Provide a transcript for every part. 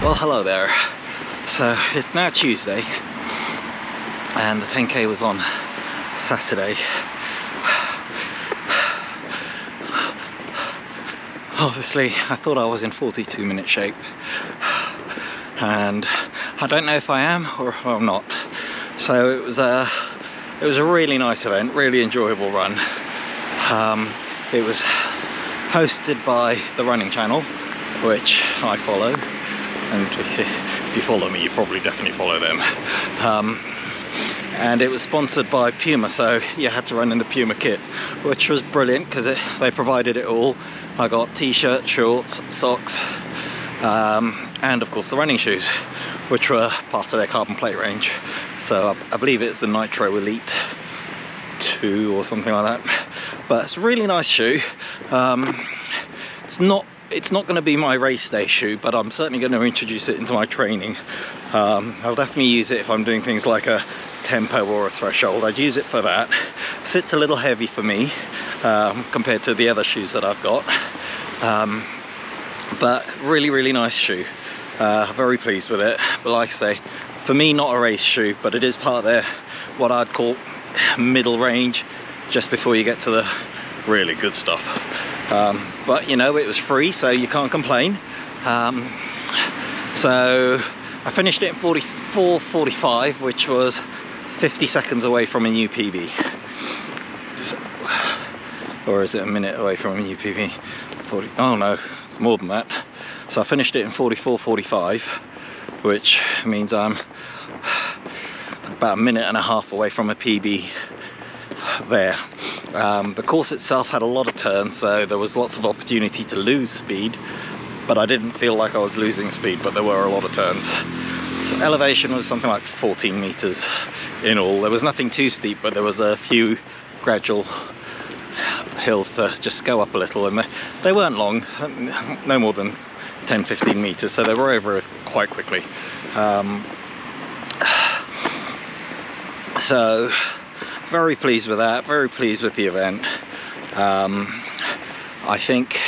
Well, hello there. So it's now Tuesday and the 10k was on Saturday. Obviously I thought I was in 42-minute shape and I don't know if I am or if I'm not. So it was a really nice event, really enjoyable run. It was hosted by the running channel, which I follow, and if you follow me you probably definitely follow them. And it was sponsored by Puma, so you had to run in the Puma kit, which was brilliant because they provided it all. I got t-shirt, shorts, socks, and of course the running shoes, which were part of their carbon plate range. So I believe it's the Nitro Elite 2 or something like that. But it's a really nice shoe. It's not going to be my race day shoe, but I'm certainly going to introduce it into my training. I'll definitely use it if I'm doing things like a tempo or a threshold. I'd use it for that. It sits a little heavy for me compared to the other shoes that I've got. But really nice shoe. Very pleased with it. But like I say, for me, not a race shoe, but it is part of their what I'd call middle range, just before you get to the really good stuff. But you know, it was free, so you can't complain. So I finished it in 44:45, which was 50 seconds away from a new PB. Or is it a minute away from a new PB? 40, oh no, it's more than that. So I finished it in 44:45, which means I'm about a minute and a half away from a PB there. The course itself had a lot of turns, so there was lots of opportunity to lose speed, but I didn't feel like I was losing speed, but there were a lot of turns. So elevation was something like 14 meters in all. There was nothing too steep, but there was a few gradual hills to just go up a little, and they weren't long, no more than 10-15 meters, so they were over quite quickly. So very pleased with that, very pleased with the event. I think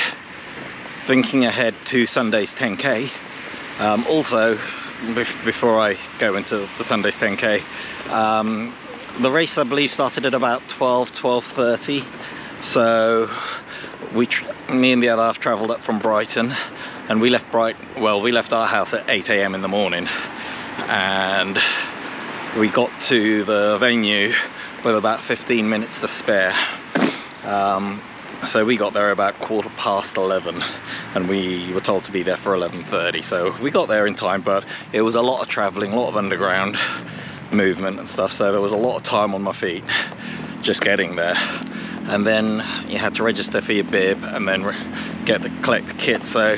thinking ahead to Sunday's 10k, also before I go into the Sunday's 10k, the race I believe started at about 12:30. So me and the other half travelled up from Brighton, and we left our house at 8 AM in the morning, and we got to the venue with about 15 minutes to spare. So we got there about 11:15, and we were told to be there for 11:30. So we got there in time, but it was a lot of travelling, a lot of underground movement and stuff, so there was a lot of time on my feet just getting there. And then you had to register for your bib and then collect the kit. So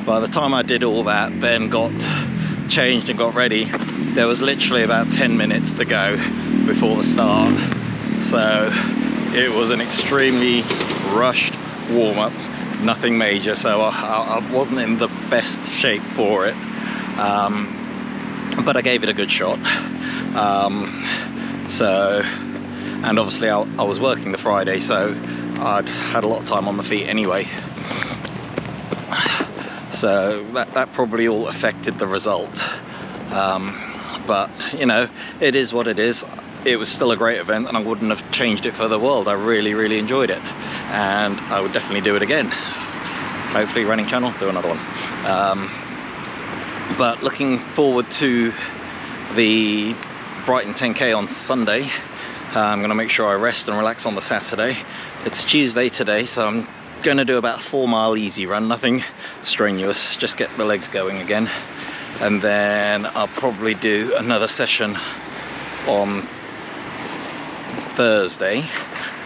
by the time I did all that, then got changed and got ready, there was literally about 10 minutes to go before the start. So it was an extremely rushed warm-up, nothing major, so I wasn't in the best shape for it, but I gave it a good shot. And obviously I was working the Friday, so I'd had a lot of time on my feet anyway. So that probably all affected the result. But you know, it is what it is. It was still a great event, and I wouldn't have changed it for the world. I really enjoyed it, and I would definitely do it again. Hopefully running channel, do another one. But looking forward to the Brighton 10k on Sunday. I'm going to make sure I rest and relax on the Saturday. It's Tuesday today, so I'm going to do about a 4-mile easy run, nothing strenuous, just get the legs going again. And then I'll probably do another session on Thursday.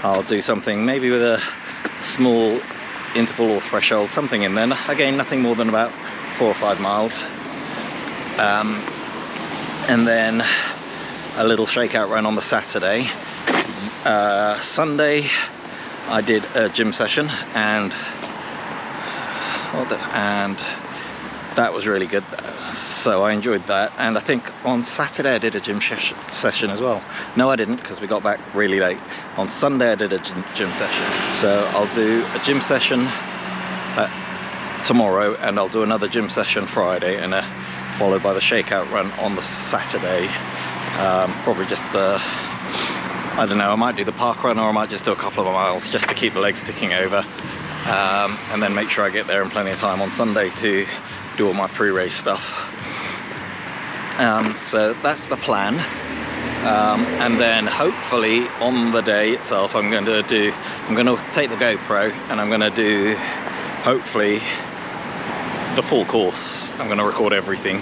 I'll do something maybe with a small interval or threshold, something in there. Again, nothing more than about 4 or 5 miles. And then a little shakeout run on the Saturday. Sunday I did a gym session, and that was really good, so I enjoyed that. And I think on Saturday I did a gym session as well. No, I didn't, because we got back really late. On Sunday I did a gym session, so I'll do a gym session tomorrow, and I'll do another gym session Friday, and followed by the shakeout run on the Saturday. Probably just I don't know, I might do the park run, or I might just do a couple of miles just to keep the legs ticking over, and then make sure I get there in plenty of time on Sunday to do all my pre-race stuff. So that's the plan. And then hopefully on the day itself I'm going to take the GoPro, and I'm going to do hopefully the full course. I'm going to record everything.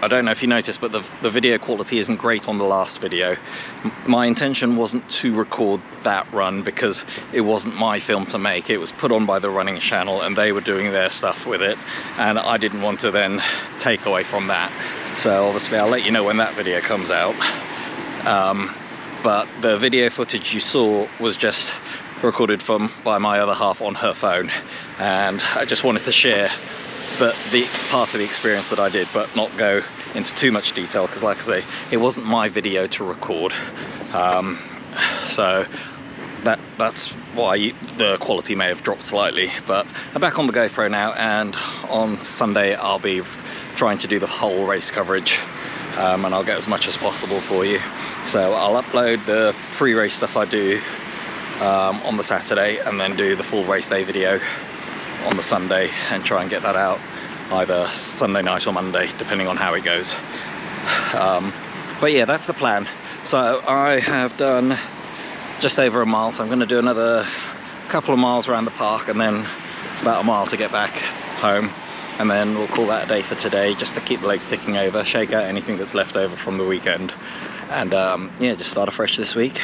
I don't know if you noticed, but the video quality isn't great on the last video. My intention wasn't to record that run because it wasn't my film to make. It was put on by the running channel and they were doing their stuff with it, and I didn't want to then take away from that. So obviously I'll let you know when that video comes out. But the video footage you saw was just recorded by my other half on her phone, and I just wanted to share the part of the experience that I did, but not go into too much detail, because like I say, it wasn't my video to record. So that's why the quality may have dropped slightly, but I'm back on the GoPro now, and on Sunday I'll be trying to do the whole race coverage, and I'll get as much as possible for you. So I'll upload the pre-race stuff I do on the Saturday, and then do the full race day video on the Sunday, and try and get that out either Sunday night or Monday, depending on how it goes. But yeah, that's the plan. So I have done just over a mile, so I'm going to do another couple of miles around the park, and then it's about a mile to get back home, and then we'll call that a day for today, just to keep the legs ticking over, shake out anything that's left over from the weekend, and yeah, just start afresh this week.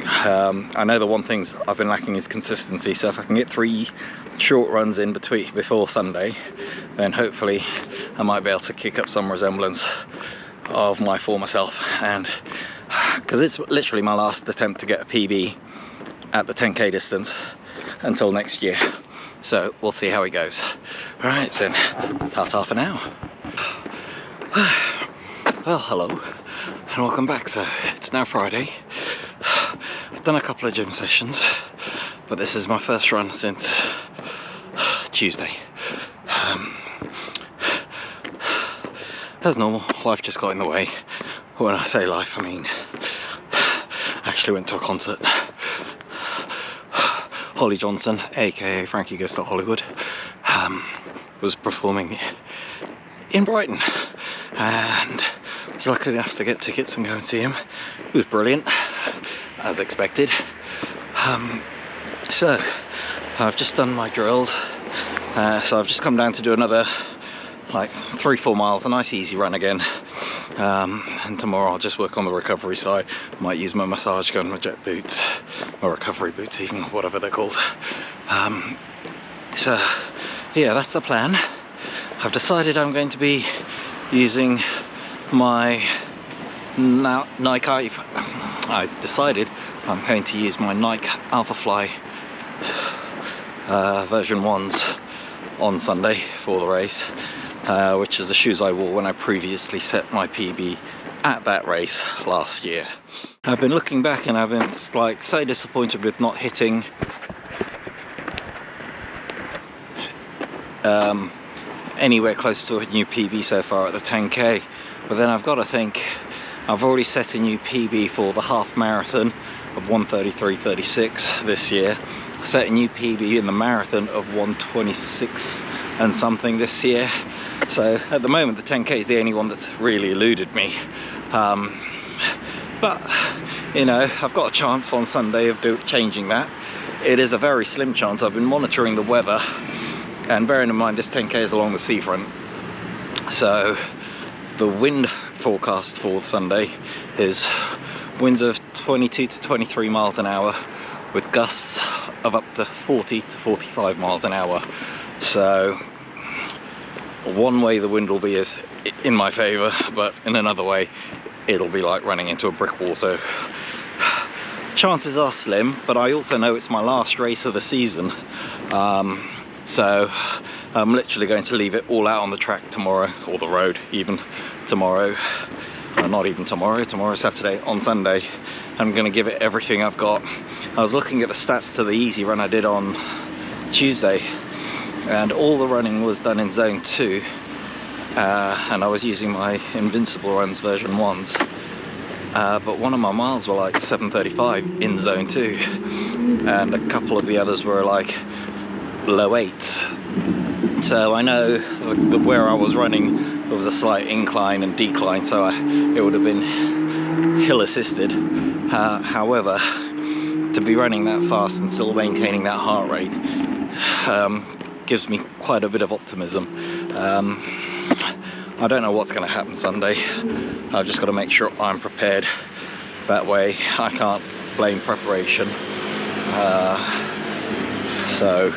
I know the one thing I've been lacking is consistency, so if I can get 3 short runs in before Sunday, then hopefully I might be able to kick up some resemblance of my former self, and because it's literally my last attempt to get a PB at the 10k distance until next year, so we'll see how it goes. Right then, ta-ta for now. Well, hello and welcome back. So it's now Friday. I've done a couple of gym sessions, but this is my first run since Tuesday. As normal, life just got in the way. When I say life, I mean I actually went to a concert. Holly Johnson, aka Frankie Goes to Hollywood, was performing in Brighton, and I was lucky enough to get tickets and go and see him. It was brilliant, as expected. So I've just done my drills, so I've just come down to do another like 3-4 miles, a nice easy run again, and tomorrow I'll just work on the recovery side. Might use my massage gun, my jet boots, my recovery boots even, whatever they're called. So yeah, that's the plan. I've decided I'm going to be using my Nike. I decided I'm going to use my Nike Alphafly version 1s on Sunday for the race, which is the shoes I wore when I previously set my PB at that race last year. I've been looking back and I've been like so disappointed with not hitting anywhere close to a new PB so far at the 10k, but then I've got to think I've already set a new PB for the half marathon of 1:33.36 this year. I set a new PB in the marathon of 1:26 and something this year, so at the moment the 10k is the only one that's really eluded me. But you know, I've got a chance on Sunday of changing that. It is a very slim chance. I've been monitoring the weather, and bearing in mind this 10k is along the seafront, so the wind forecast for Sunday is winds of 22 to 23 miles an hour with gusts of up to 40 to 45 miles an hour. So one way the wind will be is in my favor, but in another way it'll be like running into a brick wall. So chances are slim, but I also know it's my last race of the season. So I'm literally going to leave it all out on the track tomorrow, or the road even tomorrow. Not even tomorrow, Saturday, on Sunday. I'm going to give it everything I've got. I was looking at the stats to the easy run I did on Tuesday, and all the running was done in zone 2, and I was using my Invincible Runs version 1s, but one of my miles were like 7:35 in zone 2, and a couple of the others were like low 8s. So I know that where I was running there was a slight incline and decline, so it would have been hill assisted. However, to be running that fast and still maintaining that heart rate gives me quite a bit of optimism. I don't know what's going to happen Sunday. I've just got to make sure I'm prepared. That way I can't blame preparation. So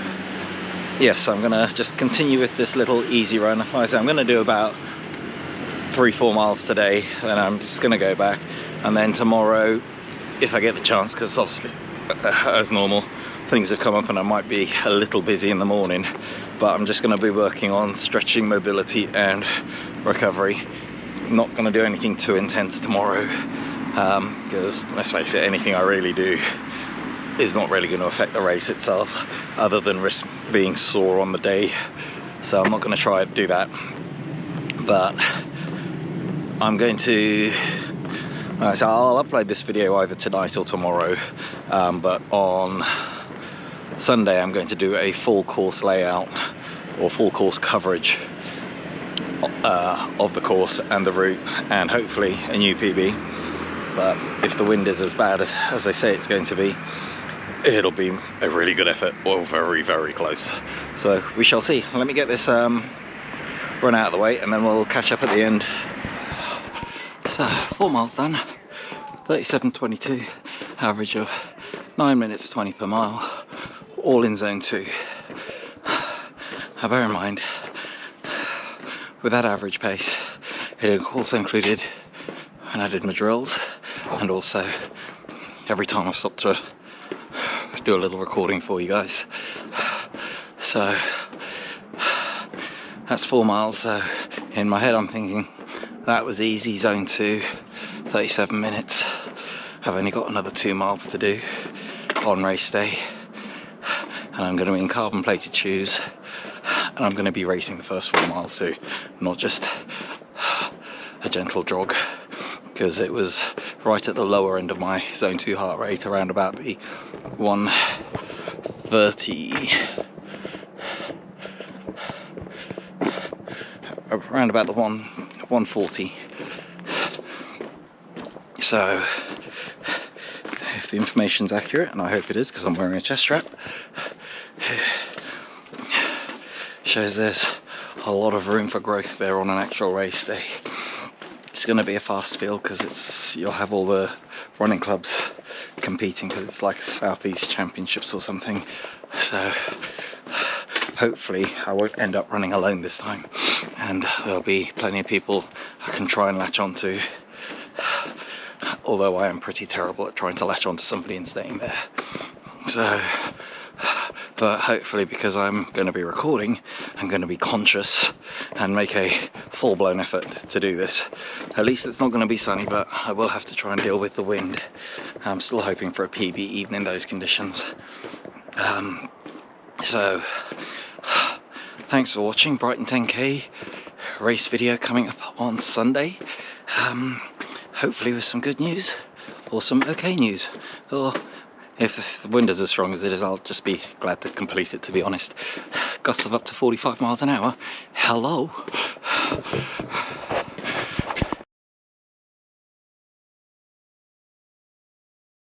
yes, I'm going to just continue with this little easy run. Like I say, I'm going to do about 3-4 miles today, then I'm just going to go back, and then tomorrow, if I get the chance, because obviously as normal things have come up and I might be a little busy in the morning, but I'm just going to be working on stretching, mobility and recovery. Not going to do anything too intense tomorrow, because let's face it, anything I really do is not really going to affect the race itself, other than risk being sore on the day. So I'm not going to try to do that, but I'm going to so I'll upload this video either tonight or tomorrow, but on Sunday I'm going to do a full course layout or full course coverage of the course and the route, and hopefully a new PB. But if the wind is as bad as they say it's going to be, it'll be a really good effort, or very, very close. So we shall see. Let me get this run out of the way, and then we'll catch up at the end. So 4 miles done, 37:22, average of 9 minutes 20 per mile, all in zone 2. Now bear in mind, with that average pace, it also included when I did my drills, and also every time I've stopped to do a little recording for you guys. So that's 4 miles. So in my head I'm thinking that was easy, zone 2, 37 minutes. I've only got another 2 miles to do on race day, and I'm going to be in carbon plated shoes, and I'm going to be racing the first 4 miles too, not just a gentle jog, because it was right at the lower end of my zone 2 heart rate, around about the 130, around about the 140. So if the information's accurate, and I hope it is because I'm wearing a chest strap, shows there's a lot of room for growth there on an actual race day. It's going to be a fast field because you'll have all the running clubs competing, because it's like Southeast Championships or something. So hopefully I won't end up running alone this time, and there'll be plenty of people I can try and latch onto, although I am pretty terrible at trying to latch onto somebody and staying there. So but hopefully, because I'm going to be recording, I'm going to be conscious and make a full-blown effort to do this. At least it's not going to be sunny, but I will have to try and deal with the wind. I'm still hoping for a PB even in those conditions. So thanks for watching. Brighton 10k race video coming up on Sunday, hopefully with some good news or some okay news, or if the wind is as strong as it is, I'll just be glad to complete it, to be honest. Gusts of up to 45 miles an hour. Hello.